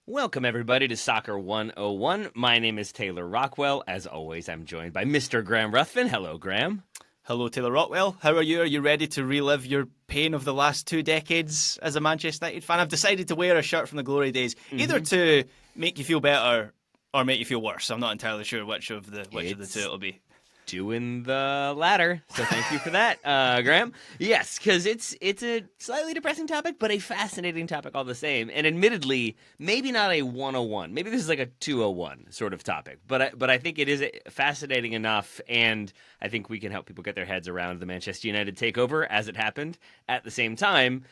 Welcome, everybody, to Soccer 101. My name is Taylor Rockwell. As always, I'm joined by Mr. Graham Ruthven. Hello, Graham. Hello, Taylor Rockwell. How are you? Are you ready to relive your pain of the last 2 decades as a Manchester United fan? I've decided to wear a shirt from the glory days, either to make you feel better or make you feel worse. I'm not entirely sure which of the two it'll be. Doing the latter, so thank you for that, Graham. Yes, because it's a slightly depressing topic, but a fascinating topic all the same. And admittedly, maybe not a 101. Maybe this is like a 201 sort of topic. But I think it is fascinating enough, and I think we can help people get their heads around the Manchester United takeover as it happened at the same time.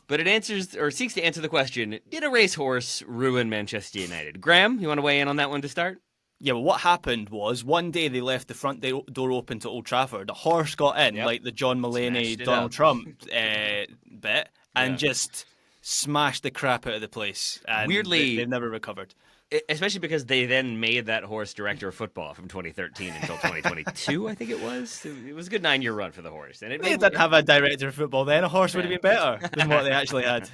But it answers or seeks to answer the question: did a racehorse ruin Manchester United? Graham, you want to weigh in on that one to start? Yeah, well, what happened was one day they left the front door open to Old Trafford. The horse got in, like the John Mulaney, Donald Trump bit, and just smashed the crap out of the place. And Weirdly, they've never recovered. Especially because they then made that horse director of football from 2013 until 2022, I think it was. It was a good 9-year run for the horse. And They didn't have a director of football then. A horse would have been better than what they actually had.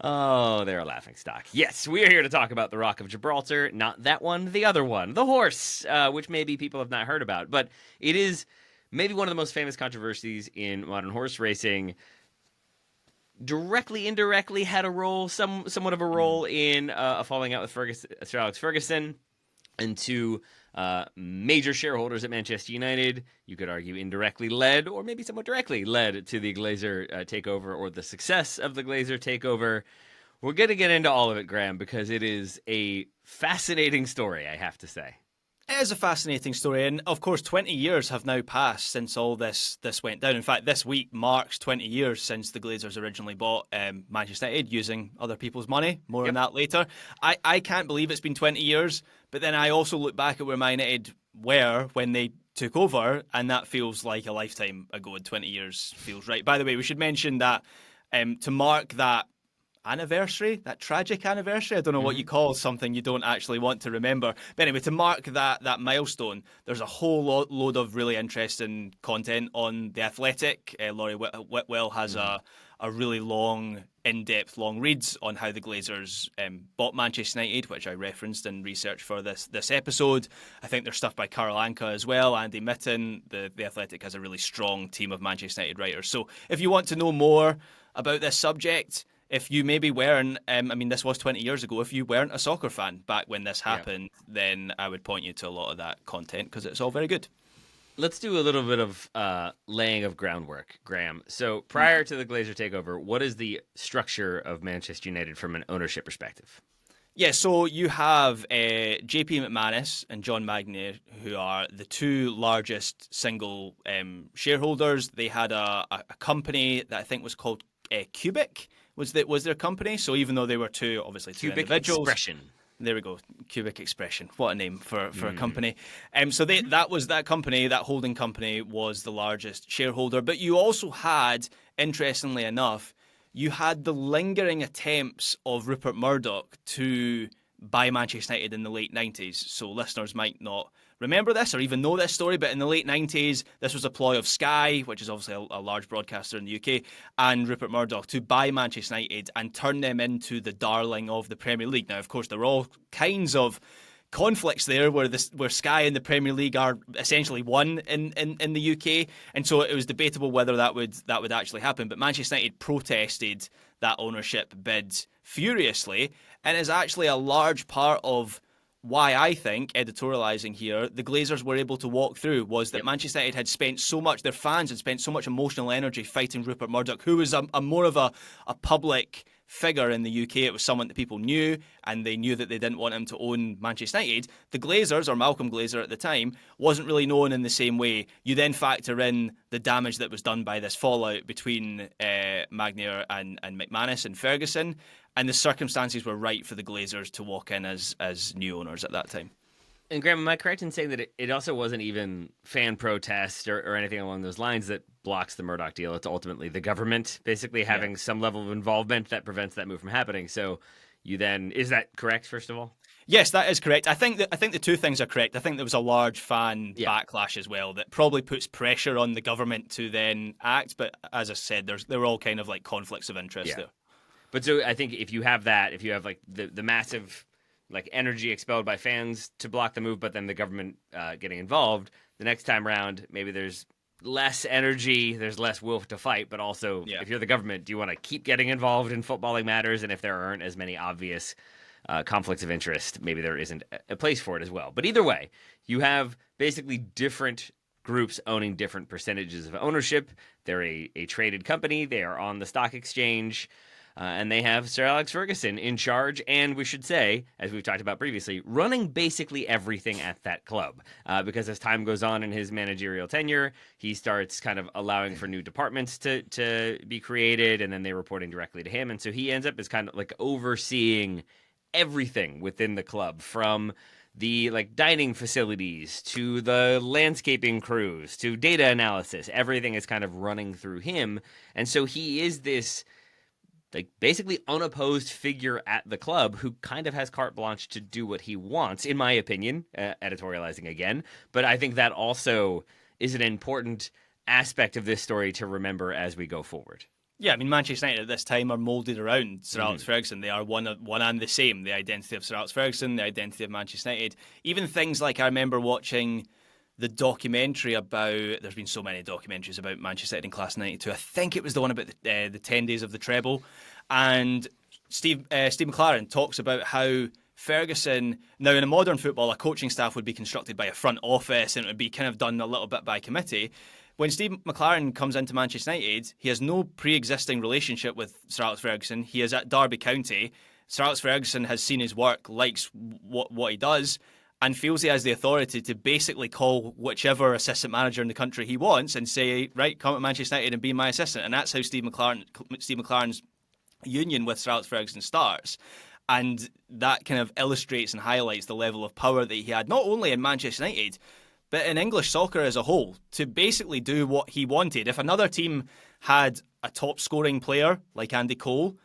Oh, they're a laughing stock. Yes, we are here to talk about the Rock of Gibraltar. Not that one, the other one. The horse, which maybe people have not heard about. But it is maybe one of the most famous controversies in modern horse racing. Directly, indirectly had a role, somewhat of a role in a falling out with Sir Alex Ferguson, and two major shareholders at Manchester United. You could argue indirectly led, or maybe somewhat directly led to the Glazer takeover, or the success of the Glazer takeover. We're going to get into all of it, Graham, because it is a fascinating story, I have to say. It is a fascinating story, and of course 20 years have now passed since all this went down. In fact, this week marks 20 years since the Glazers originally bought Manchester United using other people's money. More on that later. I can't believe it's been 20 years, but then I also look back at where Man United were when they took over, and that feels like a lifetime ago, and 20 years feels right. By the way, we should mention that to mark that anniversary, that tragic anniversary. I don't know what you call something you don't actually want to remember. But anyway, to mark that milestone, there's a whole load of really interesting content on The Athletic. Laurie Whitwell has a really long, in-depth, long reads on how the Glazers bought Manchester United, which I referenced and researched for this episode. I think there's stuff by Carl Anka as well, Andy Mitten. The Athletic has a really strong team of Manchester United writers. So if you want to know more about this subject, if you maybe weren't, this was 20 years ago, if you weren't a soccer fan back when this happened, then I would point you to a lot of that content because it's all very good. Let's do a little bit of laying of groundwork, Graham. So prior to the Glazer takeover, what is the structure of Manchester United from an ownership perspective? Yeah, so you have JP McManus and John Magnier, who are the two largest single shareholders. They had a company that I think was called Cubic, was their company. So even though they were two individuals. Expression. There we go, Cubic Expression. What a name for a company. So that company, that holding company, was the largest shareholder. But you also had, interestingly enough, you had the lingering attempts of Rupert Murdoch to buy Manchester United in the late 90s. So listeners might not remember this or even know this story, but in the late 90s, this was a ploy of Sky, which is obviously a large broadcaster in the UK, and Rupert Murdoch to buy Manchester United and turn them into the darling of the Premier League. Now, of course, there are all kinds of conflicts there where Sky and the Premier League are essentially one in the UK, and so it was debatable whether that would actually happen. But Manchester United protested that ownership bid furiously, and is actually a large part of why I think, editorializing here, the Glazers were able to walk through was that Manchester United had spent so much, their fans had spent so much emotional energy fighting Rupert Murdoch, who was a more of a public figure in the UK. It was someone that people knew, and they knew that they didn't want him to own Manchester United. The Glazers, or Malcolm Glazer at the time, wasn't really known in the same way. You then factor in the damage that was done by this fallout between Magnier and McManus and Ferguson, and the circumstances were right for the Glazers to walk in as new owners at that time. And Graham, am I correct in saying that it also wasn't even fan protest or anything along those lines that blocks the Murdoch deal? It's ultimately the government basically having some level of involvement that prevents that move from happening. So you then, is that correct, first of all? Yes, that is correct. I think the two things are correct. I think there was a large fan backlash as well that probably puts pressure on the government to then act. But as I said, there were all kind of like conflicts of interest there. But so I think if you have that, if you have like the massive like energy expelled by fans to block the move, but then the government getting involved, the next time around, maybe there's less energy, there's less will to fight, but also Yeah. if you're the government, do you want to keep getting involved in footballing matters? And if there aren't as many obvious conflicts of interest, maybe there isn't a place for it as well. But either way, you have basically different groups owning different percentages of ownership. They're a traded company. They are on the stock exchange. And they have Sir Alex Ferguson in charge, and we should say, as we've talked about previously, running basically everything at that club. Because as time goes on in his managerial tenure, he starts kind of allowing for new departments to be created, and then they're reporting directly to him. And so he ends up as kind of like overseeing everything within the club, from the like dining facilities to the landscaping crews to data analysis. Everything is kind of running through him, and so he is this like basically unopposed figure at the club who kind of has carte blanche to do what he wants, in my opinion, editorializing again. But I think that also is an important aspect of this story to remember as we go forward. Yeah, I mean, Manchester United at this time are moulded around Sir Alex Ferguson. They are one and the same. The identity of Sir Alex Ferguson, the identity of Manchester United. Even things like, I remember watching the documentary about, there's been so many documentaries about Manchester United in Class 92. I think it was the one about the 10 days of the treble. And Steve McLaren talks about how Ferguson, now in a modern football, a coaching staff would be constructed by a front office and it would be kind of done a little bit by committee. When Steve McLaren comes into Manchester United, he has no pre-existing relationship with Sir Alex Ferguson. He is at Derby County. Sir Alex Ferguson has seen his work, likes what he does, and feels he has the authority to basically call whichever assistant manager in the country he wants and say, right, come to Manchester United and be my assistant. And that's how Steve McLaren's union with Sir Alex Ferguson starts. And that kind of illustrates and highlights the level of power that he had, not only in Manchester United, but in English soccer as a whole, to basically do what he wanted. If another team had a top-scoring player like Andy Cole,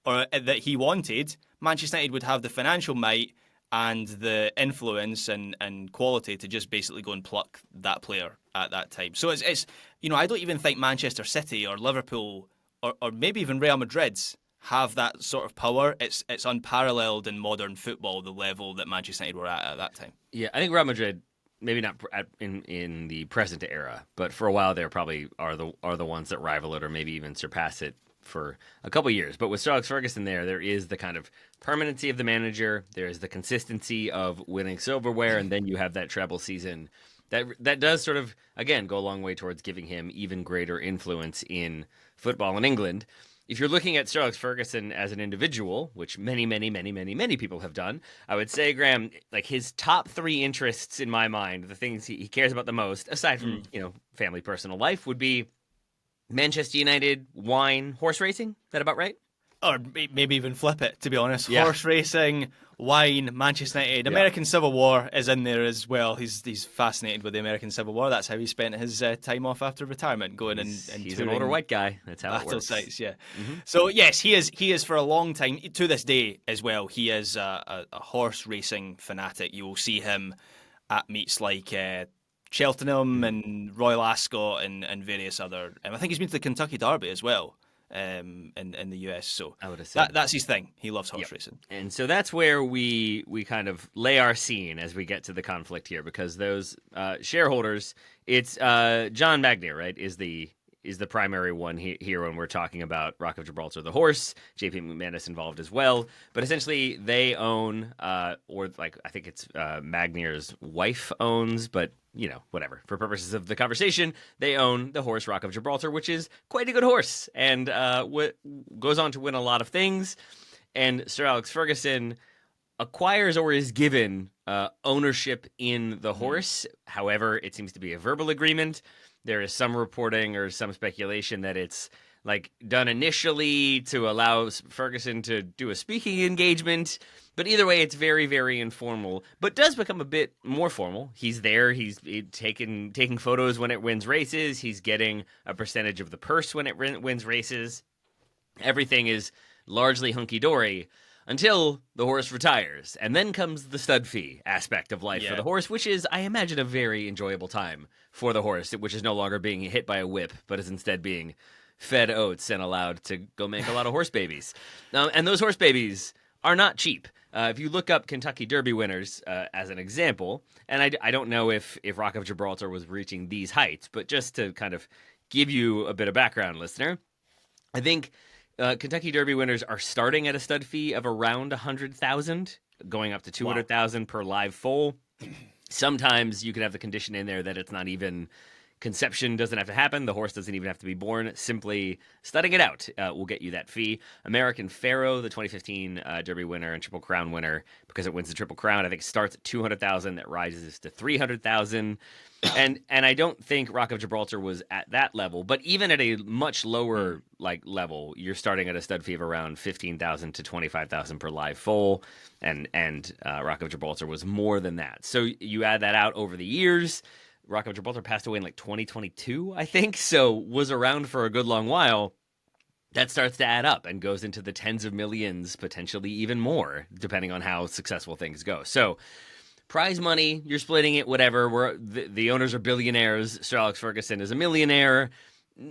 or that he wanted, Manchester United would have the financial might and the influence and quality to just basically go and pluck that player at that time. So it's I don't even think Manchester City or Liverpool or maybe even Real Madrid's have that sort of power. It's unparalleled in modern football, the level that Manchester United were at that time. Yeah, I think Real Madrid, maybe not in the present era, but for a while they probably are the ones that rival it or maybe even surpass it for a couple years. But with Sir Alex Ferguson there is the kind of permanency of the manager, there is the consistency of winning silverware, and then you have that treble season that does sort of, again, go a long way towards giving him even greater influence in football in England. If you're looking at Sir Alex Ferguson as an individual, which many, many, many, many, many people have done, I would say, Graham, like his top three interests in my mind, the things he cares about the most, aside from, family, personal life, would be Manchester United, wine, horse racing. Is that about right? Or maybe even flip it, to be honest. Yeah. Horse racing, wine, Manchester United. American Civil War is in there as well. He's fascinated with the American Civil War. That's how he spent his time off after retirement, going and he's an older white guy. That's how it battle works. sites, yeah. So yes, he is for a long time, to this day as well. He is a horse racing fanatic. You will see him at meets like Cheltenham and Royal Ascot and various other. I think he's been to the Kentucky Derby as well. In the US, so I would assume that's his thing. He loves horse racing, and so that's where we kind of lay our scene as we get to the conflict here, because those shareholders, it's John Magnier, right, is the primary one here when we're talking about Rock of Gibraltar, the horse. JP McManus involved as well, but essentially they own, or like I think it's Magnier's wife owns, but whatever. For purposes of the conversation, they own the horse Rock of Gibraltar, which is quite a good horse, and goes on to win a lot of things. And Sir Alex Ferguson acquires or is given ownership in the horse. However, it seems to be a verbal agreement. There is some reporting or some speculation that it's like done initially to allow Ferguson to do a speaking engagement. But either way, it's very, very informal, but does become a bit more formal. He's there. He's taking photos when it wins races. He's getting a percentage of the purse when it wins races. Everything is largely hunky-dory until the horse retires. And then comes the stud fee aspect of life for the horse, which is, I imagine, a very enjoyable time for the horse, which is no longer being hit by a whip, but is instead being fed oats and allowed to go make a lot of horse babies. And those horse babies are not cheap. If you look up Kentucky Derby winners as an example, and I don't know if Rock of Gibraltar was reaching these heights, but just to kind of give you a bit of background, listener, I think Kentucky Derby winners are starting at a stud fee of around 100,000, going up to 200,000 per live foal. Sometimes you can have the condition in there that it's not even conception doesn't have to happen. The horse doesn't even have to be born. Simply studying it out will get you that fee. American Pharaoh, the 2015 Derby winner and Triple Crown winner, because it wins the Triple Crown, I think starts at 200,000. That rises to 300,000. And I don't think Rock of Gibraltar was at that level, but even at a much lower level, you're starting at a stud fee of around 15,000 to 25,000 per live foal, and Rock of Gibraltar was more than that. So you add that out over the years. Rock of Gibraltar passed away in 2022, I think, so was around for a good long while. That starts to add up and goes into the tens of millions, potentially even more, depending on how successful things go. So prize money, you're splitting it, whatever. The owners are billionaires. Sir Alex Ferguson is a millionaire.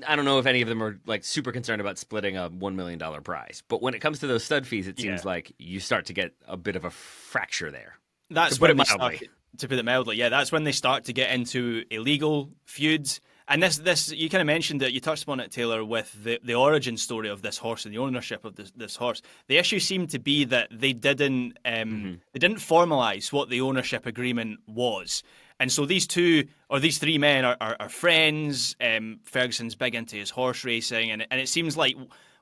I don't know if any of them are super concerned about splitting a $1 million prize. But when it comes to those stud fees, it seems like you start to get a bit of a fracture there. That's when they start, to put it mildly, that's when they start to get into illegal feuds. And this you kind of mentioned it, you touched upon it, Taylor, with the origin story of this horse and the ownership of this horse. The issue seemed to be that they didn't formalize what the ownership agreement was. And so these three men are friends. Ferguson's big into his horse racing, and it seems like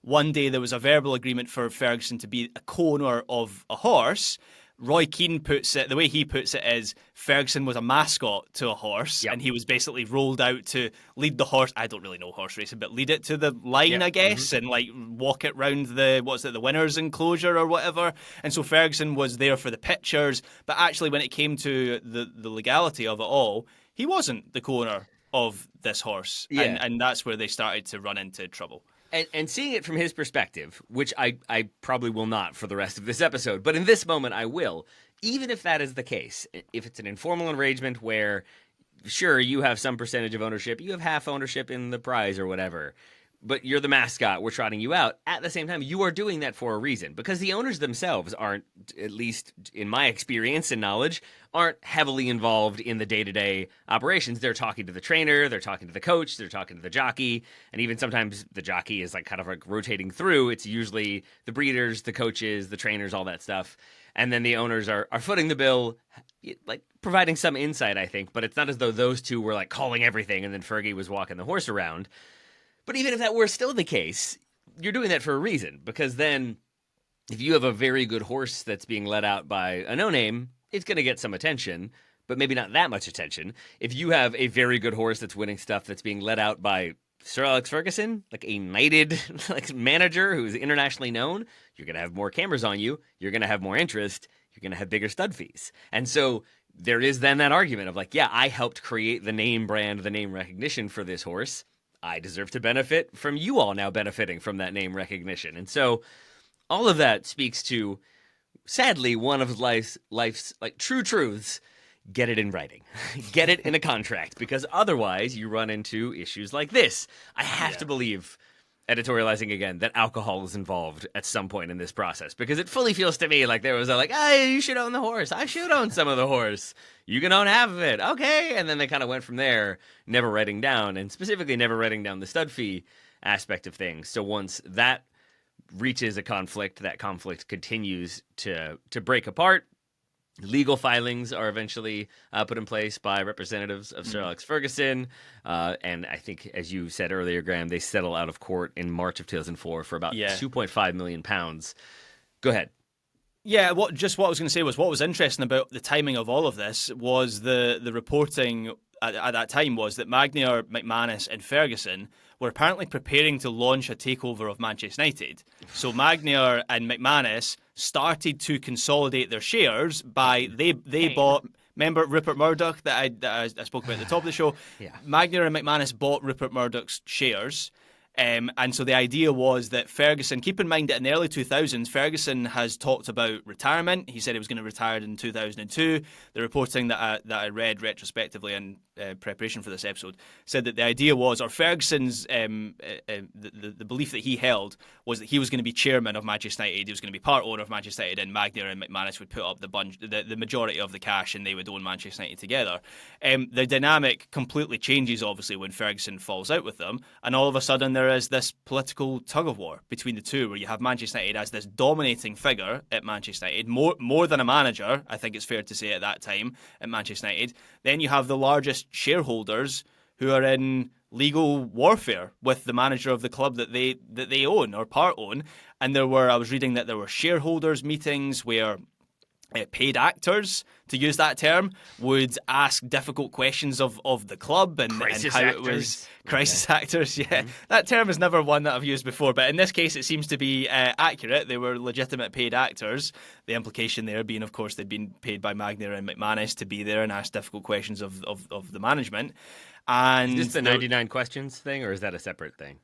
one day there was a verbal agreement for Ferguson to be a co-owner of a horse. Roy Keane puts it, the way he puts it is Ferguson was a mascot to a horse, and he was basically rolled out to lead the horse. I don't really know horse racing, but lead it to the line, I guess, and walk it round the winner's enclosure or whatever. And so Ferguson was there for the pictures, but actually when it came to the legality of it all, he wasn't the co-owner of this horse. And that's where they started to run into trouble. And seeing it from his perspective, which I probably will not for the rest of this episode, but in this moment I will, even if that is the case, if it's an informal arrangement where, sure, you have some percentage of ownership, you have half ownership in the prize or whatever, but you're the mascot, we're trotting you out, at the same time, you are doing that for a reason, because the owners themselves aren't, at least in my experience and knowledge, aren't heavily involved in the day-to-day operations. They're talking to the trainer, they're talking to the coach, they're talking to the jockey, and even sometimes the jockey is kind of rotating through. It's usually the breeders, the coaches, the trainers, all that stuff, and then the owners are footing the bill, providing some insight, I think, but it's not as though those two were calling everything and then Fergie was walking the horse around. But even if that were still the case, you're doing that for a reason, because then if you have a very good horse that's being let out by a no-name, it's going to get some attention, but maybe not that much attention. If you have a very good horse that's winning stuff that's being let out by Sir Alex Ferguson, a knighted manager who's internationally known, you're going to have more cameras on you, you're going to have more interest, you're going to have bigger stud fees. And so there is then that argument of I helped create the name brand, the name recognition for this horse. I deserve to benefit from you all now benefiting from that name recognition. And so all of that speaks to, sadly, one of life's true truths. Get it in writing. Get it in a contract, because otherwise you run into issues like this. I have to believe, editorializing again, that alcohol is involved at some point in this process, because it fully feels to me like there was hey, you should own the horse. I should own some of the horse. You can own half of it. Okay. And then they kind of went from there, never writing down, and specifically never writing down the stud fee aspect of things. So once that reaches a conflict, that conflict continues to break apart. Legal filings are eventually put in place by representatives of Sir Alex Ferguson. And I think, as you said earlier, Graham, they settle out of court in March of 2004 for about £2.5 million. Go ahead. Yeah, what I was going to say was what was interesting about the timing of all of this was the reporting at that time was that Magnier, McManus and Ferguson were apparently preparing to launch a takeover of Manchester United. So Magnier and McManus started to consolidate their shares by they bought. Remember Rupert Murdoch that I spoke about at the top of the show? Yeah. Magnier and McManus bought Rupert Murdoch's shares. And so the idea was that Ferguson, keep in mind that in the early 2000s, Ferguson has talked about retirement. He said he was going to retire in 2002. The reporting that I read retrospectively in preparation for this episode said that the idea was, or Ferguson's, the belief that he held was that he was going to be chairman of Manchester United. He was going to be part owner of Manchester United, and Magnier and McManus would put up the majority of the cash, and they would own Manchester United together. The dynamic completely changes, obviously, when Ferguson falls out with them, and all of a sudden there is this political tug of war between the two, where you have Manchester United as this dominating figure at Manchester United, more than a manager, I think it's fair to say at that time at Manchester United. Then you have the largest shareholders who are in legal warfare with the manager of the club that they own or part own. And I was reading that there were shareholders meetings where paid actors, to use that term, would ask difficult questions of the club and how actors. It was. Crisis actors, yeah. Mm-hmm. That term is never one that I've used before, but in this case it seems to be accurate. They were legitimate paid actors. The implication there being, of course, they'd been paid by Magnier and McManus to be there and ask difficult questions of the management. And is this the 99 questions thing, or is that a separate thing?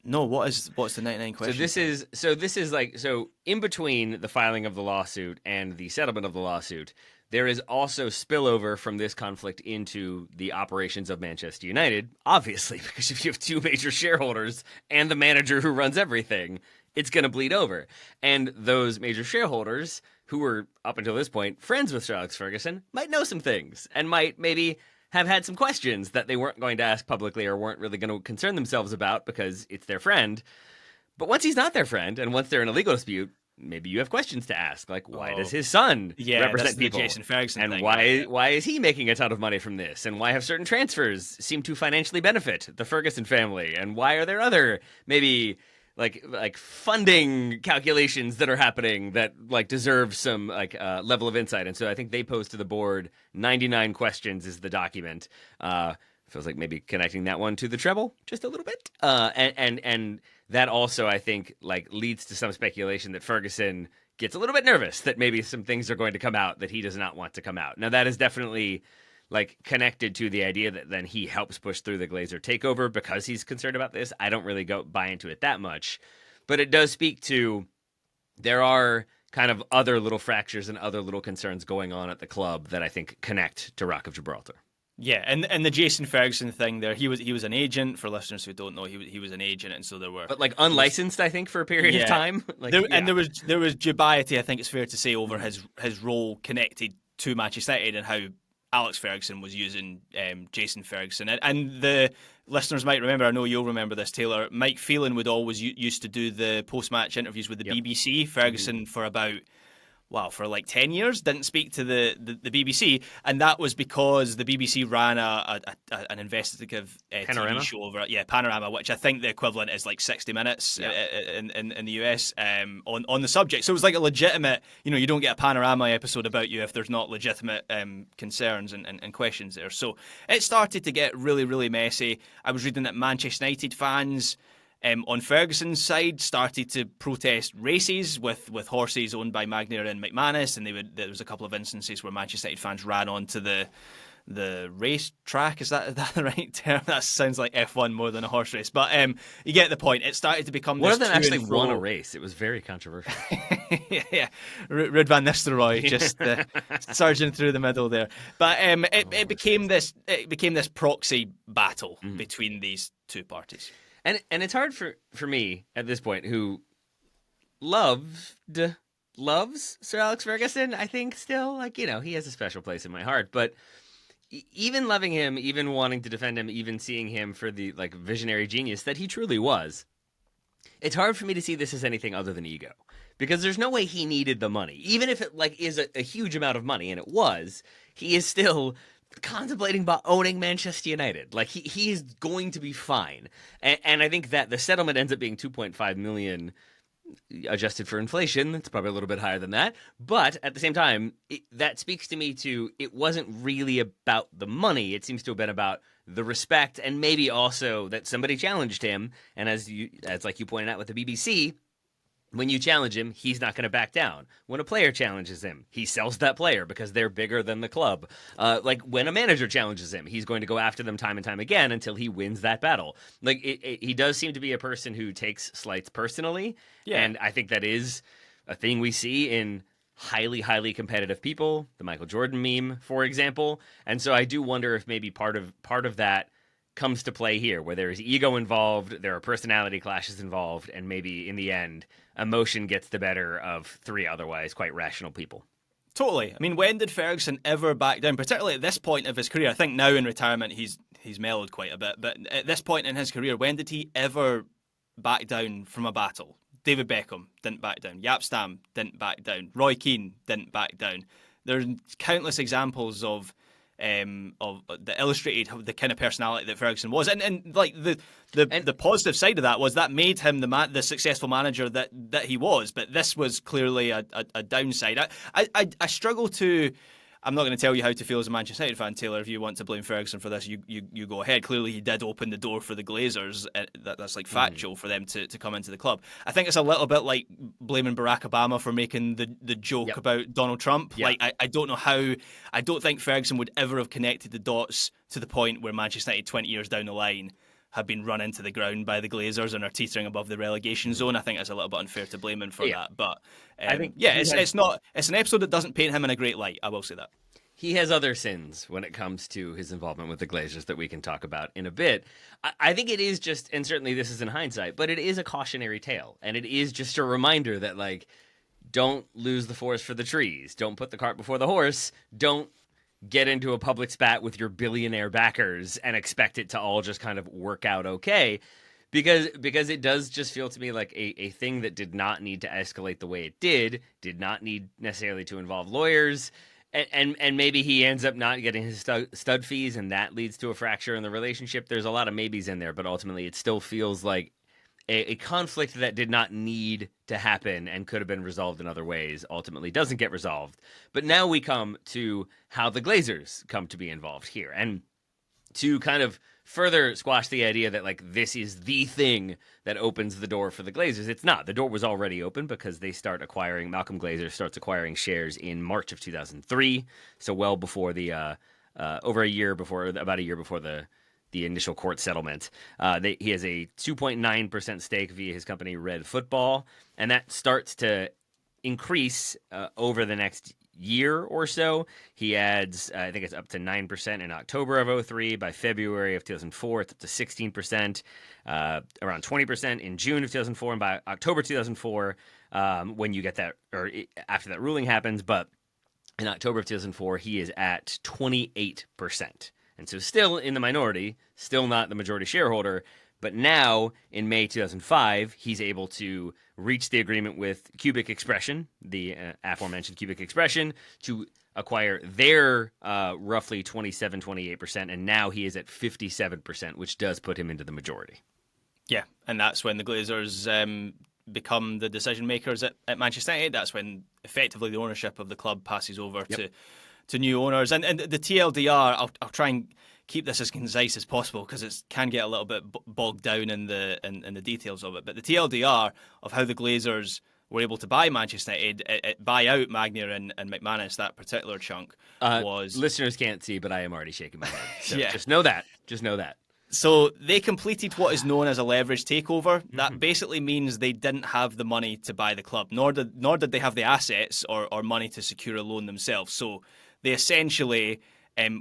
No, what's the 99 questions? So this is like, so in between the filing of the lawsuit and the settlement of the lawsuit, there is also spillover from this conflict into the operations of Manchester United, obviously, because if you have two major shareholders and the manager who runs everything, it's going to bleed over. And those major shareholders, who were up until this point friends with Sir Alex Ferguson, might know some things and might maybe have had some questions that they weren't going to ask publicly or weren't really going to concern themselves about because it's their friend. But once he's not their friend, and once they're in a legal dispute, maybe you have questions to ask, like why does his son represent people? The Jason Ferguson and thing, why is he making a ton of money from this? And why have certain transfers seem to financially benefit the Ferguson family? And why are there other maybe like funding calculations that are happening that like deserve some level of insight? And so I think they posed to the board 99 questions is the document. Feels like maybe connecting that one to the treble just a little bit. And that also, I think, like leads to some speculation that Ferguson gets a little bit nervous that maybe some things are going to come out that he does not want to come out. Now, that is definitely like connected to the idea that then he helps push through the Glazer takeover because he's concerned about this. I don't really buy into it that much, but it does speak to there are kind of other little fractures and other little concerns going on at the club that I think connect to Rock of Gibraltar. Yeah, and the Jason Ferguson thing there, he was an agent. For listeners who don't know, he was an agent, and so there were, but like unlicensed, I think, for a period of time. And there was dubiety, I think it's fair to say, over his role connected to Manchester United and how Alex Ferguson was using Jason Ferguson. And the listeners might remember, I know you'll remember this, Taylor, Mike Phelan would always used to do the post-match interviews with the BBC. Ferguson for like 10 years didn't speak to the BBC, and that was because the BBC ran an investigative TV show over Panorama, which I think the equivalent is like 60 minutes in the US on the subject. So it was like a legitimate, you don't get a Panorama episode about you if there's not legitimate concerns and questions there. So it started to get really, really messy. I was reading that Manchester United fans on Ferguson's side started to protest races with horses owned by Magnier and McManus, and there was a couple of instances where Manchester United fans ran onto the race track. Is that the right term? That sounds like F1 more than a horse race, but you get the point. It started to become one of them actually won a race. It was very controversial. yeah. Ruud van Nistelrooy just surging through the middle there. But it became this proxy battle between these two parties. And it's hard for me at this point, who loves Sir Alex Ferguson, I think still, he has a special place in my heart. But even loving him, even wanting to defend him, even seeing him for the visionary genius that he truly was, it's hard for me to see this as anything other than ego. Because there's no way he needed the money. Even if it is a huge amount of money, and it was, he is still contemplating about owning Manchester United. He is going to be fine. And I think that the settlement ends up being 2.5 million adjusted for inflation. It's probably a little bit higher than that. But at the same time, that speaks to me to it wasn't really about the money. It seems to have been about the respect, and maybe also that somebody challenged him. And as you pointed out with the BBC, When you challenge him, he's not going to back down. When a player challenges him, he sells that player because they're bigger than the club. Like when a manager challenges him, he's going to go after them time and time again until he wins that battle. Like he does seem to be a person who takes slights personally, Yeah. and I think that is a thing we see in highly, highly competitive people. The Michael Jordan meme, for example, and so I do wonder if maybe part of that comes to play here, where there is ego involved, there are personality clashes involved, and maybe in the end, emotion gets the better of three otherwise quite rational people. Totally. I mean, when did Ferguson ever back down? Particularly at this point of his career. I think now in retirement he's mellowed quite a bit. But at this point in his career, when did he ever back down from a battle? David Beckham didn't back down. Yap Stam didn't back down. Roy Keane didn't back down. There's countless examples of that illustrated the kind of personality that Ferguson was, and like the positive side of that was that made him the successful manager that he was. But this was clearly a downside. I struggle to. I'm not going to tell you how to feel as a Manchester United fan, Taylor. If you want to blame Ferguson for this, you go ahead. Clearly, he did open the door for the Glazers. That's like factual for them to come into the club. I think it's a little bit like blaming Barack Obama for making the joke about Donald Trump. Yep. Like, I don't know how. I don't think Ferguson would ever have connected the dots to the point where Manchester United 20 years down the line have been run into the ground by the Glazers and are teetering above the relegation zone. I think it's a little bit unfair to blame him for that. But I think it's an episode that doesn't paint him in a great light. I will say that. He has other sins when it comes to his involvement with the Glazers that we can talk about in a bit. I think it is just, and certainly this is in hindsight, but it is a cautionary tale. And it is just a reminder that, like, don't lose the forest for the trees. Don't put the cart before the horse. Don't get into a public spat with your billionaire backers and expect it to all just kind of work out okay. Because it does just feel to me like a thing that did not need to escalate the way it did not need necessarily to involve lawyers. And maybe he ends up not getting his stud fees, and that leads to a fracture in the relationship. There's a lot of maybes in there, but ultimately it still feels like a conflict that did not need to happen and could have been resolved in other ways ultimately doesn't get resolved. But now we come to how the Glazers come to be involved here. And to kind of further squash the idea that, like, this is the thing that opens the door for the Glazers, it's not. The door was already open because they start acquiring, Malcolm Glazer starts acquiring shares in March of 2003, so well before the, about a year before the initial court settlement. He has a 2.9% stake via his company Red Football, and that starts to increase over the next year or so. He adds, I think it's up to 9% in October of 03. By February of 2004, it's up to 16%, around 20% in June of 2004, and by October 2004, when you get that, or after that ruling happens, but in October of 2004, he is at 28%. And so still in the minority, still not the majority shareholder, but now in May 2005, he's able to reach the agreement with Cubic Expression, the aforementioned Cubic Expression, to acquire their roughly 27, 28%, and now he is at 57%, which does put him into the majority. Yeah, and that's when the Glazers become the decision makers at Manchester United. That's when effectively the ownership of the club passes over to new owners. And the TLDR, I'll try and keep this as concise as possible because it can get a little bit bogged down in the details of it. But the TLDR of how the Glazers were able to buy Manchester United, buy out Magnier and McManus, that particular chunk was... Listeners can't see, but I am already shaking my head. So yeah. Just know that. So they completed what is known as a leveraged takeover. That basically means they didn't have the money to buy the club, nor did they have the assets or money to secure a loan themselves. So they essentially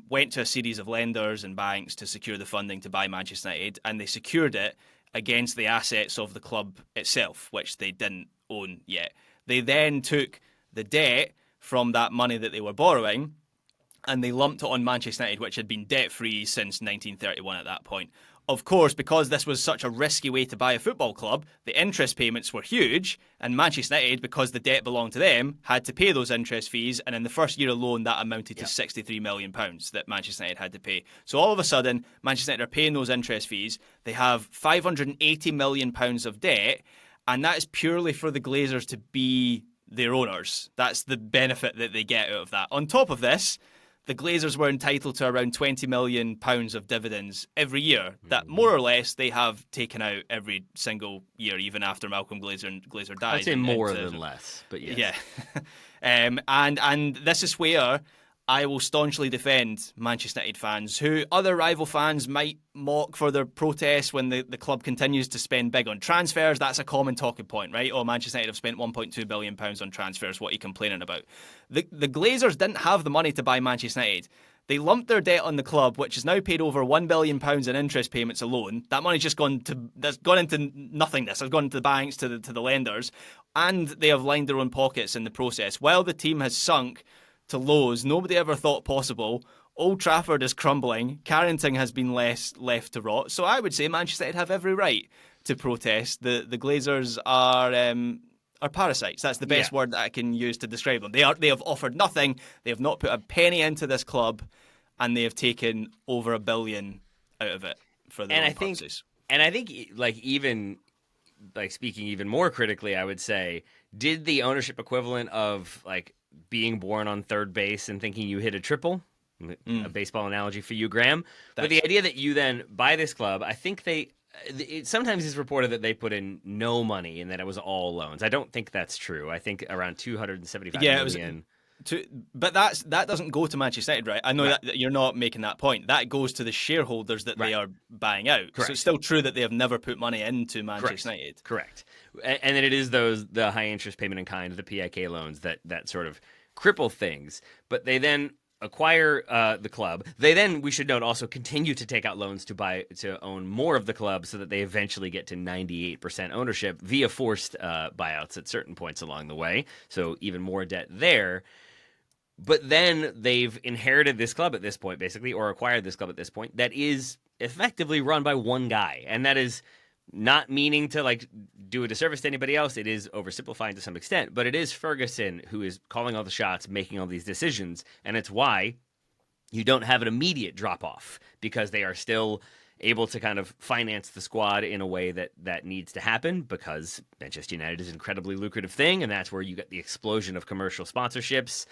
went to a series of lenders and banks to secure the funding to buy Manchester United, and they secured it against the assets of the club itself, which they didn't own yet. They then took the debt from that money that they were borrowing, and they lumped it on Manchester United, which had been debt-free since 1931 at that point. Of course, because this was such a risky way to buy a football club, the interest payments were huge, and Manchester United, because the debt belonged to them, had to pay those interest fees, and in the first year alone, that amounted to £63 million that Manchester United had to pay. So all of a sudden, Manchester United are paying those interest fees. They have £580 million of debt, and that is purely for the Glazers to be their owners. That's the benefit that they get out of that. On top of this, the Glazers were entitled to around £20 million of dividends every year that more or less they have taken out every single year, even after Malcolm Glazer died. I'd say more than less, but yes. Yeah. And this is where I will staunchly defend Manchester United fans who other rival fans might mock for their protests when the club continues to spend big on transfers. That's a common talking point, right? Oh, Manchester United have spent £1.2 billion on transfers. What are you complaining about? The Glazers didn't have the money to buy Manchester United. They lumped their debt on the club, which has now paid over £1 billion in interest payments alone. That money's just gone into nothingness. It's gone into the banks, to the lenders, and they have lined their own pockets in the process. While the team has sunk to lows nobody ever thought possible, Old Trafford is crumbling, Carrington has been left to rot. So I would say Manchester United have every right to protest. The Glazers are parasites. That's the best word that I can use to describe them. They have offered nothing. They have not put a penny into this club, and they have taken over £1 billion out of it for their own purposes. And I think, even speaking even more critically, I would say, did the ownership equivalent of being born on third base and thinking you hit a triple, a baseball analogy for you, Graham, but the idea that you then buy this club, I think it sometimes is reported that they put in no money and that it was all loans. I don't think that's true. I think around $275 million. But that doesn't go to Manchester United, right? I know that you're not making that point. That goes to the shareholders that they are buying out. Correct. So it's still true that they have never put money into Manchester United. Correct. And then it is the high interest payment in kind, the PIK loans that sort of cripple things. But they then acquire the club. They then, we should note, also continue to take out loans to own more of the club so that they eventually get to 98% ownership via forced buyouts at certain points along the way. So even more debt there. But then they've inherited this club at this point, basically, or acquired this club at this point, that is effectively run by one guy. And that is not meaning to do a disservice to anybody else. It is oversimplifying to some extent, but it is Ferguson who is calling all the shots, making all these decisions. And it's why you don't have an immediate drop off, because they are still able to kind of finance the squad in a way that needs to happen, because Manchester United is an incredibly lucrative thing, and that's where you get the explosion of commercial sponsorships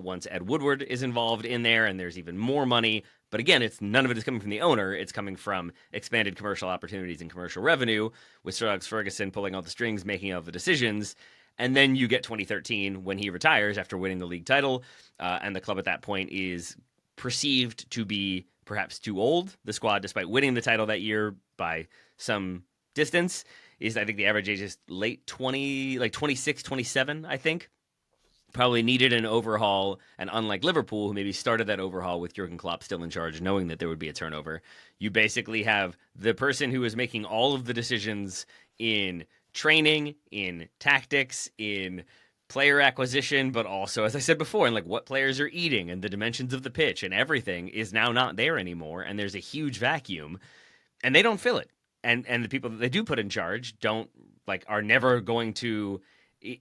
once Ed Woodward is involved in there, and there's even more money. But again, none of it is coming from the owner. It's coming from expanded commercial opportunities and commercial revenue, with Sir Alex Ferguson pulling all the strings, making all the decisions. And then you get 2013 when he retires after winning the league title, and the club at that point is perceived to be perhaps too old. The squad, despite winning the title that year by some distance, I think the average age is late 20, 26, 27, I think. Probably needed an overhaul, and unlike Liverpool, who maybe started that overhaul with Jurgen Klopp still in charge, knowing that there would be a turnover, you basically have the person who is making all of the decisions in training, in tactics, in player acquisition, but also, as I said before, and what players are eating and the dimensions of the pitch and everything is now not there anymore, and there's a huge vacuum, and they don't fill it. And the people that they do put in charge are never going to,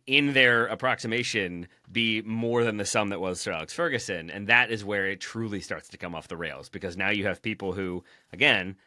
in their approximation, be more than the sum that was Sir Alex Ferguson. And that is where it truly starts to come off the rails, because now you have people who, again,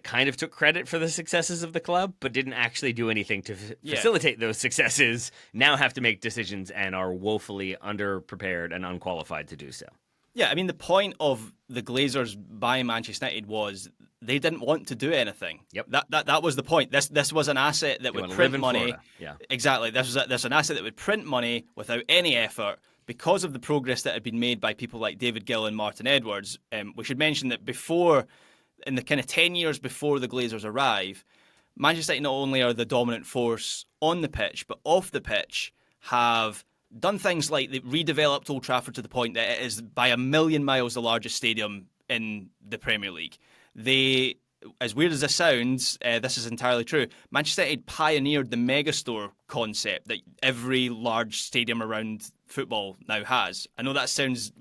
kind of took credit for the successes of the club, but didn't actually do anything to facilitate those successes, now have to make decisions and are woefully underprepared and unqualified to do so. Yeah, I mean, the point of the Glazers buying Manchester United was they didn't want to do anything. Yep. That was the point. This was an asset that would print money. Florida. Yeah. Exactly. This was an asset that would print money without any effort, because of the progress that had been made by people like David Gill and Martin Edwards. We should mention that in the kind of 10 years before the Glazers arrive, Manchester United not only are the dominant force on the pitch, but off the pitch have done things like they redeveloped Old Trafford to the point that it is by a million miles the largest stadium in the Premier League. They, as weird as this sounds, this is entirely true. Manchester United pioneered the megastore concept that every large stadium around football now has. I know that sounds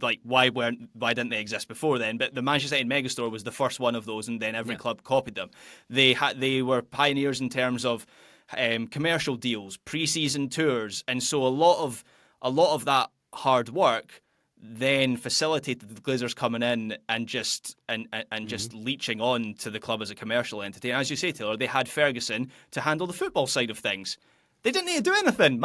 like why didn't they exist before then? But the Manchester United megastore was the first one of those, and then every club copied them. They were pioneers in terms of commercial deals, pre-season tours, and so a lot of that hard work then facilitated the Glazers coming in and just leeching on to the club as a commercial entity. And as you say, Taylor, they had Ferguson to handle the football side of things. They didn't need to do anything. Did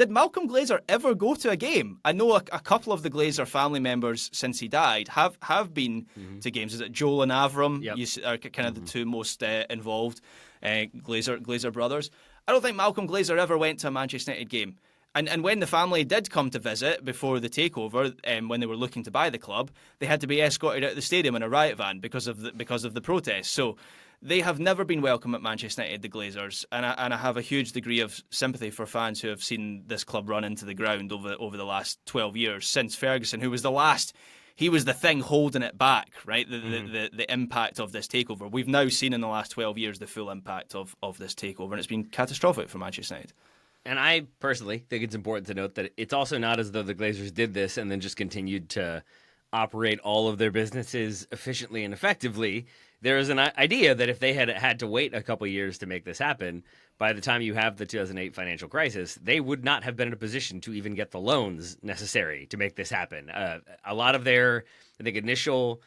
Malcolm Glazer ever go to a game? I know a couple of the Glazer family members since he died have been to games. Is it Joel and Avram? Yep. Are kind of the two most involved Glazer brothers. I don't think Malcolm Glazer ever went to a Manchester United game. And when the family did come to visit before the takeover, when they were looking to buy the club, they had to be escorted out of the stadium in a riot van because of the protests. So they have never been welcome at Manchester United, the Glazers, and I have a huge degree of sympathy for fans who have seen this club run into the ground over the last 12 years since Ferguson, who was the last. He was the thing holding it back, right? The impact of this takeover. We've now seen in the last 12 years the full impact of this takeover, and it's been catastrophic for Manchester United. And I personally think it's important to note that it's also not as though the Glazers did this and then just continued to operate all of their businesses efficiently and effectively. There is an idea that if they had to wait a couple years to make this happen, by the time you have the 2008 financial crisis, they would not have been in a position to even get the loans necessary to make this happen. A lot of their, I think, initial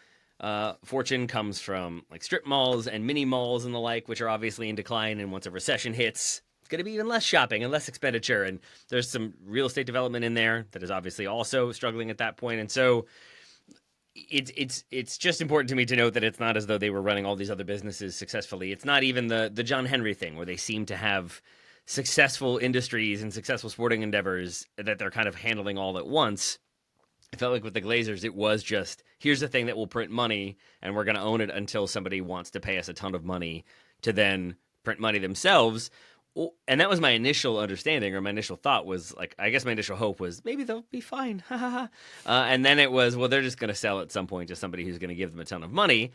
fortune comes from like strip malls and mini malls and the like, which are obviously in decline. And once a recession hits, it's going to be even less shopping and less expenditure. And there's some real estate development in there that is obviously also struggling at that point. And so it's just important to me to note that it's not as though they were running all these other businesses successfully. It's not even the John Henry thing where they seem to have successful industries and successful sporting endeavors that they're kind of handling all at once. I felt like with the Glazers, it was just, here's the thing that will print money, and we're going to own it until somebody wants to pay us a ton of money to then print money themselves. And that was my initial understanding, or my initial thought was like, I guess my initial hope was maybe they'll be fine. And then it was, well, they're just going to sell at some point to somebody who's going to give them a ton of money.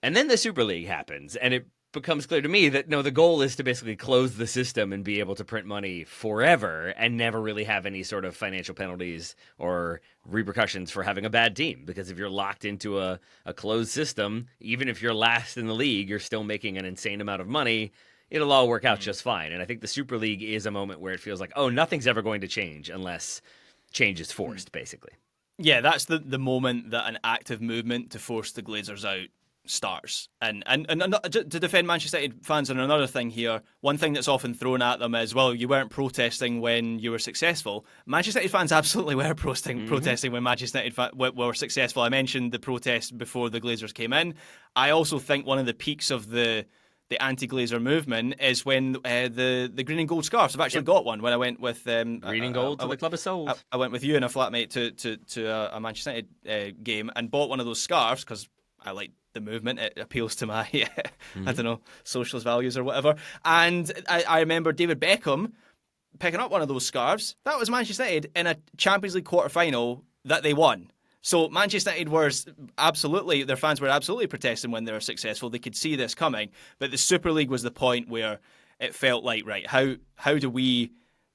And then the Super League happens, and it becomes clear to me that no, the goal is to basically close the system and be able to print money forever and never really have any sort of financial penalties or repercussions for having a bad team. Because if you're locked into a closed system, even if you're last in the league, you're still making an insane amount of money. It'll all work out just fine. And I think the Super League is a moment where it feels like, oh, nothing's ever going to change unless change is forced, basically. Yeah, that's the moment that an active movement to force the Glazers out starts. And to defend Manchester United fans on another thing here, one thing that's often thrown at them is, well, you weren't protesting when you were successful. Manchester United fans absolutely were protesting when Manchester United were successful. I mentioned the protest before the Glazers came in. I also think one of the peaks of the anti-Glazer movement is when the green and gold scarves. I've actually got one when I went with green and gold till the club is sold. I went with you and a flatmate to a Manchester United game and bought one of those scarves because I like the movement. It appeals to my I don't know, socialist values or whatever. And I remember David Beckham picking up one of those scarves. That was Manchester United in a Champions League quarter-final that they won. So Manchester United their fans were absolutely protesting when they were successful. They could see this coming. But the Super League was the point where it felt like, right, how do we,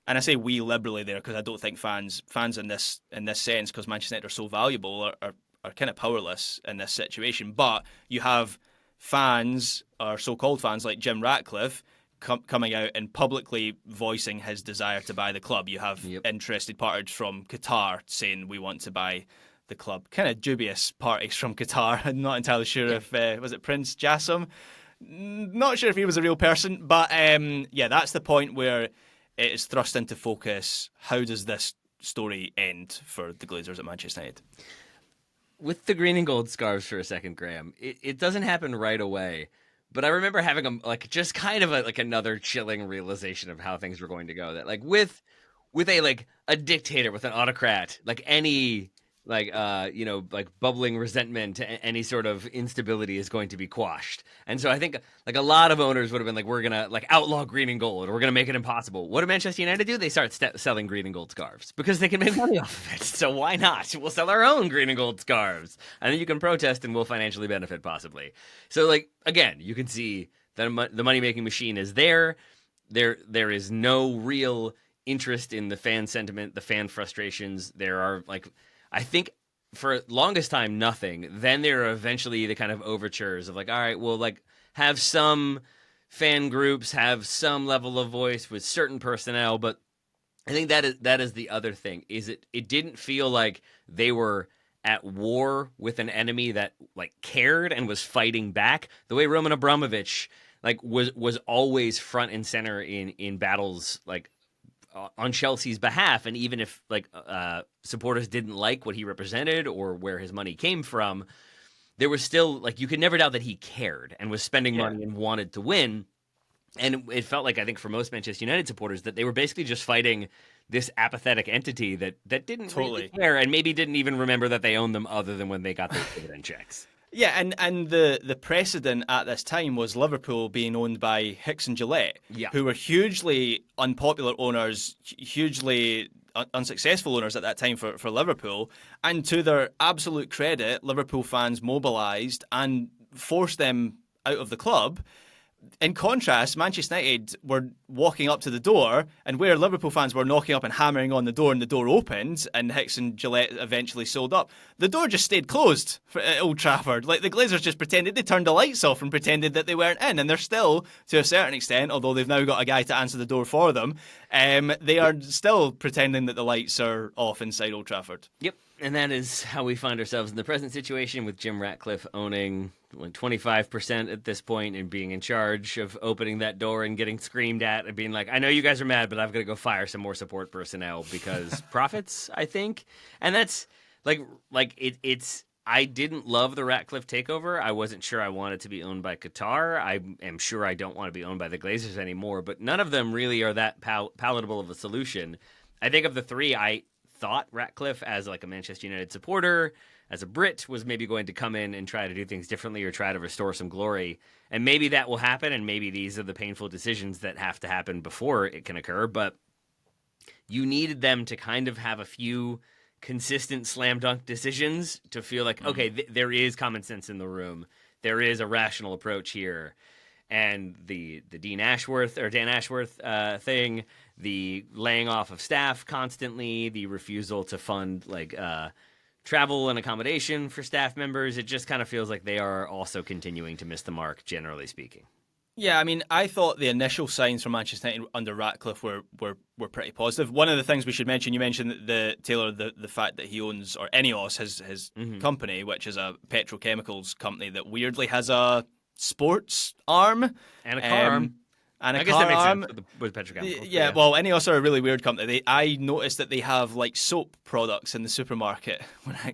and I say we liberally there because I don't think fans in this sense, because Manchester United are so valuable, are kind of powerless in this situation. But you have fans, or so-called fans, like Jim Ratcliffe, coming out and publicly voicing his desire to buy the club. You have interested parties from Qatar saying we want to buy the club. Kind of dubious parties from Qatar. I'm not entirely sure if was it Prince Jassim. Not sure if he was a real person, but that's the point where it is thrust into focus. How does this story end for the Glazers at Manchester United? With the green and gold scarves for a second, Graham, it doesn't happen right away. But I remember having just kind of another chilling realization of how things were going to go. That like with a dictator, with an autocrat, like any bubbling resentment, any sort of instability is going to be quashed. And so I think like a lot of owners would have been like, we're going to outlaw green and gold, or we're going to make it impossible. What did Manchester United do? They start selling green and gold scarves because they can make money off of it. So why not? We'll sell our own green and gold scarves, and then you can protest and we'll financially benefit possibly. So like, again, you can see that the money-making machine is there. There is no real interest in the fan sentiment, the fan frustrations. There are I think for longest time, nothing. Then there are eventually the kind of overtures of like, all right, we'll have some fan groups have some level of voice with certain personnel. But I think that is the other thing, is it didn't feel like they were at war with an enemy that cared and was fighting back the way Roman Abramovich like was always front and center in battles like on Chelsea's behalf, and even if like supporters didn't like what he represented or where his money came from, there was still like you could never doubt that he cared and was spending Yeah. money and wanted to win. And it felt like I think for most Manchester United supporters that they were basically just fighting this apathetic entity that didn't really Totally. care and maybe didn't even remember that they owned them other than when they got their dividend checks. Yeah, and the precedent at this time was Liverpool being owned by Hicks and Gillette, Yeah. who were hugely unpopular owners, hugely unsuccessful owners at that time for Liverpool. And to their absolute credit, Liverpool fans mobilised and forced them out of the club. In contrast, Manchester United were walking up to the door, and where Liverpool fans were knocking up and hammering on the door, and the door opened, and Hicks and Gillette eventually sold up, the door just stayed closed at Old Trafford. Like the Glazers just pretended they turned the lights off and pretended that they weren't in, and they're still, to a certain extent, although they've now got a guy to answer the door for them, they are still pretending that the lights are off inside Old Trafford. Yep. And that is how we find ourselves in the present situation with Jim Ratcliffe owning 25% at this point and being in charge of opening that door and getting screamed at and being like, I know you guys are mad, but I've got to go fire some more support personnel because profits, I think. And that's it's I didn't love the Ratcliffe takeover. I wasn't sure I wanted to be owned by Qatar. I am sure I don't want to be owned by the Glazers anymore, but none of them really are that palatable of a solution. I think of the three, I thought Ratcliffe, as like a Manchester United supporter, as a Brit, was maybe going to come in and try to do things differently or try to restore some glory. And maybe that will happen, and maybe these are the painful decisions that have to happen before it can occur. But you needed them to kind of have a few consistent slam dunk decisions to feel like, okay, there is common sense in the room. There is a rational approach here. And the Dan Ashworth thing, the laying off of staff constantly, the refusal to fund like travel and accommodation for staff members, it just kind of feels like they are also continuing to miss the mark, generally speaking. Yeah, I mean, I thought the initial signs from Manchester United under Ratcliffe were pretty positive. One of the things we should mention, you mentioned the fact that he owns, or Ineos, his company, which is a petrochemicals company that weirdly has a sports arm and a car arm. And I guess that makes sense with petrochemicals. Yeah, well, Ineos are a really weird company. I noticed that they have like soap products in the supermarket.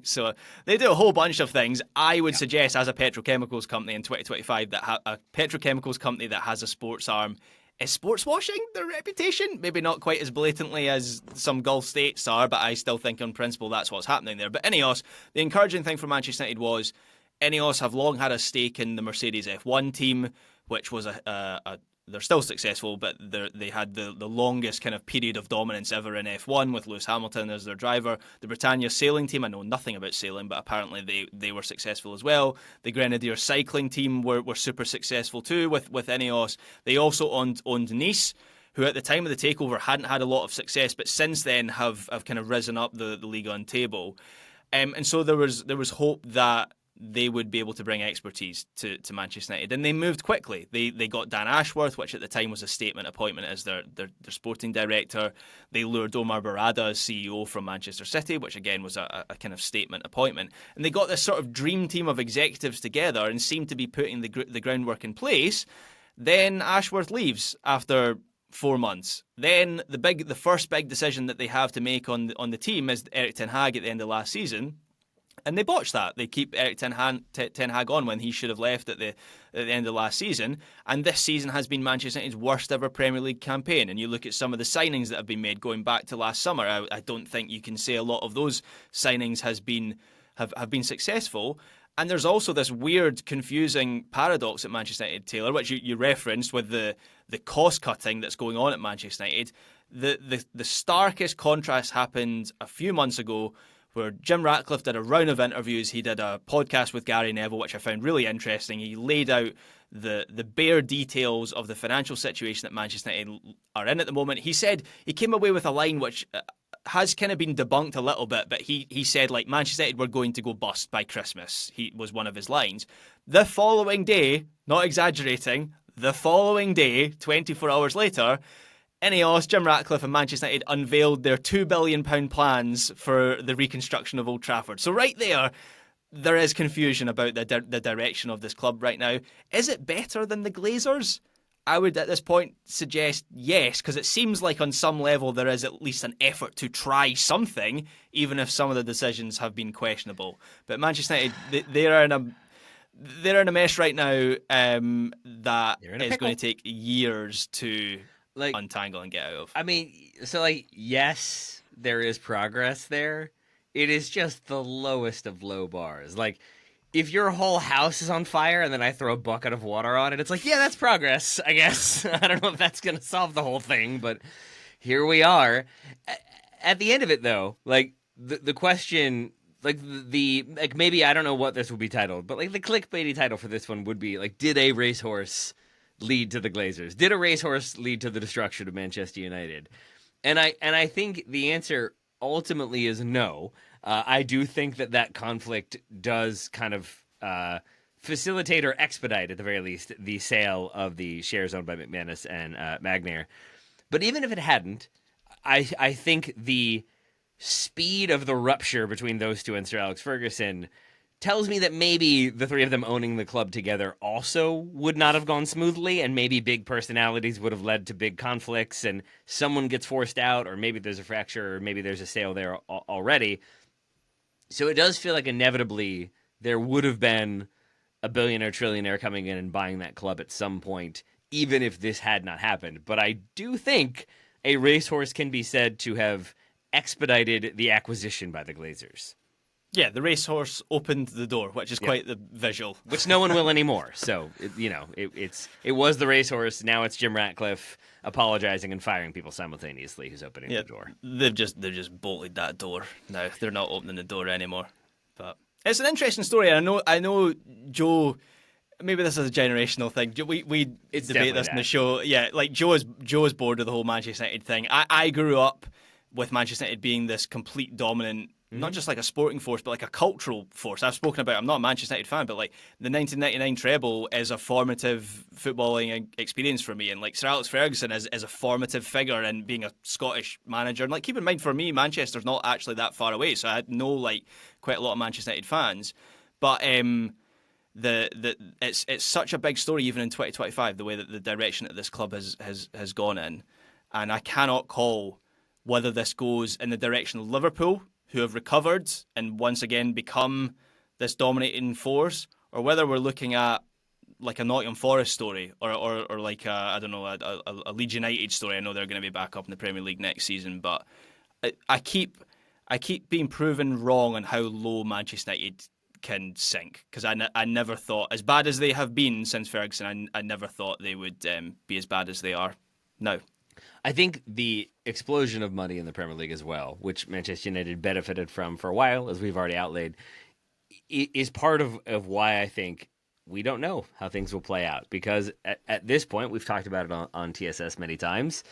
So they do a whole bunch of things. I would suggest, as a petrochemicals company in 2025, that a petrochemicals company that has a sports arm is sports washing their reputation. Maybe not quite as blatantly as some Gulf states are, but I still think on principle that's what's happening there. But Ineos, the encouraging thing for Manchester United was Ineos have long had a stake in the Mercedes F1 team, which was they're still successful, but they had the longest kind of period of dominance ever in F1 with Lewis Hamilton as their driver. The Britannia sailing team, I know nothing about sailing, but apparently they were successful as well. The Grenadier cycling team were super successful too with Ineos. They also owned Nice, who at the time of the takeover hadn't had a lot of success, but since then have kind of risen up the Ligue 1 table. And so there was hope that they would be able to bring expertise to Manchester United. And they moved quickly. They got Dan Ashworth, which at the time was a statement appointment as their sporting director. They lured Omar Barada as CEO from Manchester City, which again was a kind of statement appointment. And they got this sort of dream team of executives together and seemed to be putting the groundwork in place. Then Ashworth leaves after 4 months. Then the first big decision that they have to make on the team is Erik ten Hag at the end of last season. And they botched that. They keep Erik ten Hag on when he should have left at the end of last season. And this season has been Manchester United's worst ever Premier League campaign. And you look at some of the signings that have been made going back to last summer. I don't think you can say a lot of those signings have been successful. And there's also this weird, confusing paradox at Manchester United, Taylor, which you referenced with the cost cutting that's going on at Manchester United. The starkest contrast happened a few months ago, where Jim Ratcliffe did a round of interviews. He did a podcast with Gary Neville, which I found really interesting. He laid out the bare details of the financial situation that Manchester United are in at the moment. He said he came away with a line which has kind of been debunked a little bit, but he said, like, Manchester United were going to go bust by Christmas. He was one of his lines. The following day, not exaggerating, the following day, 24 hours later, Ineos, Jim Ratcliffe and Manchester United unveiled their £2 billion plans for the reconstruction of Old Trafford. So right there, there is confusion about the direction of this club right now. Is it better than the Glazers? I would at this point suggest yes, because it seems like on some level there is at least an effort to try something, even if some of the decisions have been questionable. But Manchester United, they're in a mess right now that is going to take years to untangle and get out of. I mean, so yes, there is progress there. It is just the lowest of low bars. Like, if your whole house is on fire and then I throw a bucket of water on it, it's like, yeah, that's progress, I guess. I don't know if that's going to solve the whole thing, but here we are. At the end of it, though, like, the question, like, maybe I don't know what this would be titled, but, like, the clickbaity title for this one would be, like, did a racehorse lead to the Glazers? Did a racehorse lead to the destruction of Manchester United? And I think the answer ultimately is no. I do think that conflict does kind of facilitate or expedite, at the very least, the sale of the shares owned by McManus and Magnair. But even if it hadn't, I think the speed of the rupture between those two and Sir Alex Ferguson tells me that maybe the three of them owning the club together also would not have gone smoothly, and maybe big personalities would have led to big conflicts, and someone gets forced out, or maybe there's a fracture, or maybe there's a sale there already. So it does feel like inevitably there would have been a billionaire, trillionaire coming in and buying that club at some point, even if this had not happened. But I do think a racehorse can be said to have expedited the acquisition by the Glazers. Yeah, the racehorse opened the door, which is quite the visual. Which no one will anymore. So, it was the racehorse. Now it's Jim Ratcliffe apologizing and firing people simultaneously who's opening the door. They've just bolted that door now. They're not opening the door anymore. But it's an interesting story. I know, Joe. Maybe this is a generational thing. We debate this in the show. Yeah, like Joe is bored of the whole Manchester United thing. I grew up with Manchester United being this complete dominant. Not just like a sporting force, but like a cultural force. I've spoken about, I'm not a Manchester United fan, but like the 1999 treble is a formative footballing experience for me. And like Sir Alex Ferguson is a formative figure in being a Scottish manager. And like, keep in mind, for me, Manchester's not actually that far away. So I know like quite a lot of Manchester United fans. But it's such a big story even in 2025, the way that the direction that this club has gone in. And I cannot call whether this goes in the direction of Liverpool, who have recovered and once again become this dominating force, or whether we're looking at like a Nottingham Forest story or like a Leeds United story. I know they're going to be back up in the Premier League next season, but I keep being proven wrong on how low Manchester United can sink, because I never thought, as bad as they have been since Ferguson, I never thought they would be as bad as they are now. I think the explosion of money in the Premier League as well, which Manchester United benefited from for a while, as we've already outlaid, is part of why I think we don't know how things will play out. Because at this point, we've talked about it on TSS many times.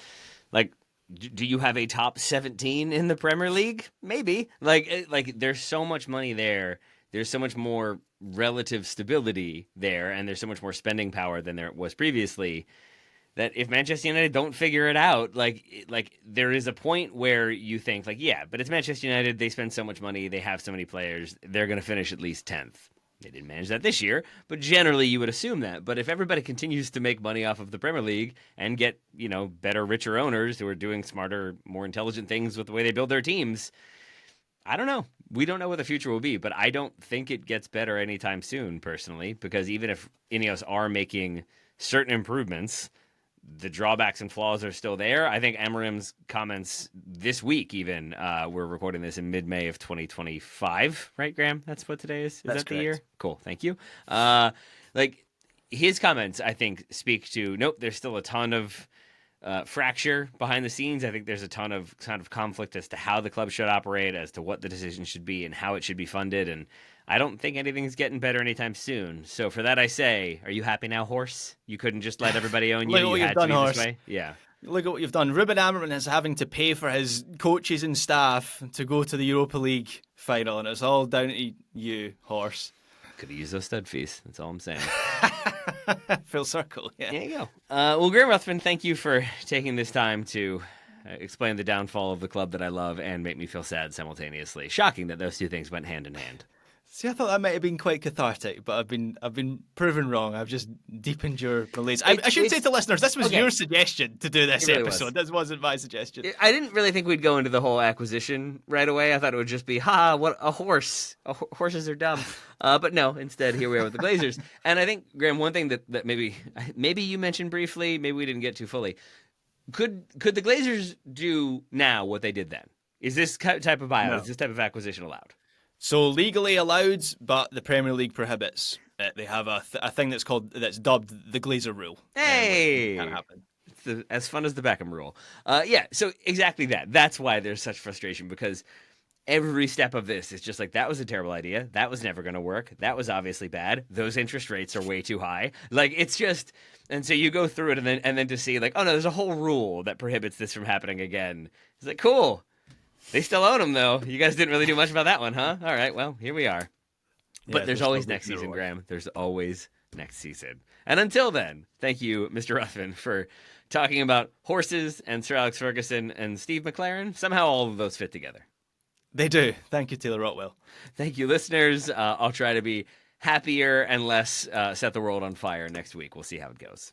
Like, do you have a top 17 in the Premier League? Maybe. Like there's so much money there. There's so much more relative stability there, and there's so much more spending power than there was previously, that if Manchester United don't figure it out, like there is a point where you think, like, yeah, but it's Manchester United. They spend so much money. They have so many players. They're going to finish at least 10th. They didn't manage that this year, but generally you would assume that. But if everybody continues to make money off of the Premier League and get, better, richer owners who are doing smarter, more intelligent things with the way they build their teams, I don't know. We don't know what the future will be, but I don't think it gets better anytime soon, personally, because even if Ineos are making certain improvements, the drawbacks and flaws are still there. I think Amorim's comments this week, even, we're recording this in mid-May of 2025, right, Graham? That's what today is? Is That's that correct. the year? Cool, thank you. His comments, I think, speak to, nope, there's still a ton of fracture behind the scenes. I think there's a ton of kind of conflict as to how the club should operate, as to what the decision should be and how it should be funded, and I don't think anything's getting better anytime soon. So for that I say, are you happy now, horse? You couldn't just let everybody own you. Look at what You you've had done, to be horse. this way? Yeah. Look at what you've done. Ruben Amorim is having to pay for his coaches and staff to go to the Europa League final, and it's all down to you, horse. Could have used those stud fees. That's all I'm saying. Full circle, yeah. There you go. Well, Graham Ruthven, thank you for taking this time to explain the downfall of the club that I love and make me feel sad simultaneously. Shocking that those two things went hand in hand. See, I thought that might have been quite cathartic, but I've been proven wrong. I've just deepened your malaise. I should say to listeners, this was okay. your suggestion to do this It really episode. was. This wasn't my suggestion. I didn't really think we'd go into the whole acquisition right away. I thought it would just be, what a horse. Horses are dumb. But no, instead, here we are with the Glazers. And I think, Graham, one thing that maybe you mentioned briefly, maybe we didn't get too fully. Could the Glazers do now what they did then? Is this type of buyout, No. is this type of acquisition allowed? So legally allowed, but the Premier League prohibits. They have a thing that's dubbed the Glazer rule. Hey! Can't happen. It's as fun as the Beckham rule. Yeah, so exactly that. That's why there's such frustration, because every step of this is just like, that was a terrible idea. That was never going to work. That was obviously bad. Those interest rates are way too high. Like, it's just, and so you go through it, and then to see like, oh no, there's a whole rule that prohibits this from happening again. It's like, cool. They still own them though. You guys didn't really do much about that one, huh? All right, well, here we are. But there's always next season, Graham. There's always next season. And until then, thank you, Mr. Ruthven, for talking about horses and Sir Alex Ferguson and Steve McLaren. Somehow all of those fit together. They do. Thank you, Taylor Rotwell. Thank you, listeners. I'll try to be happier and less set the world on fire next week. We'll see how it goes.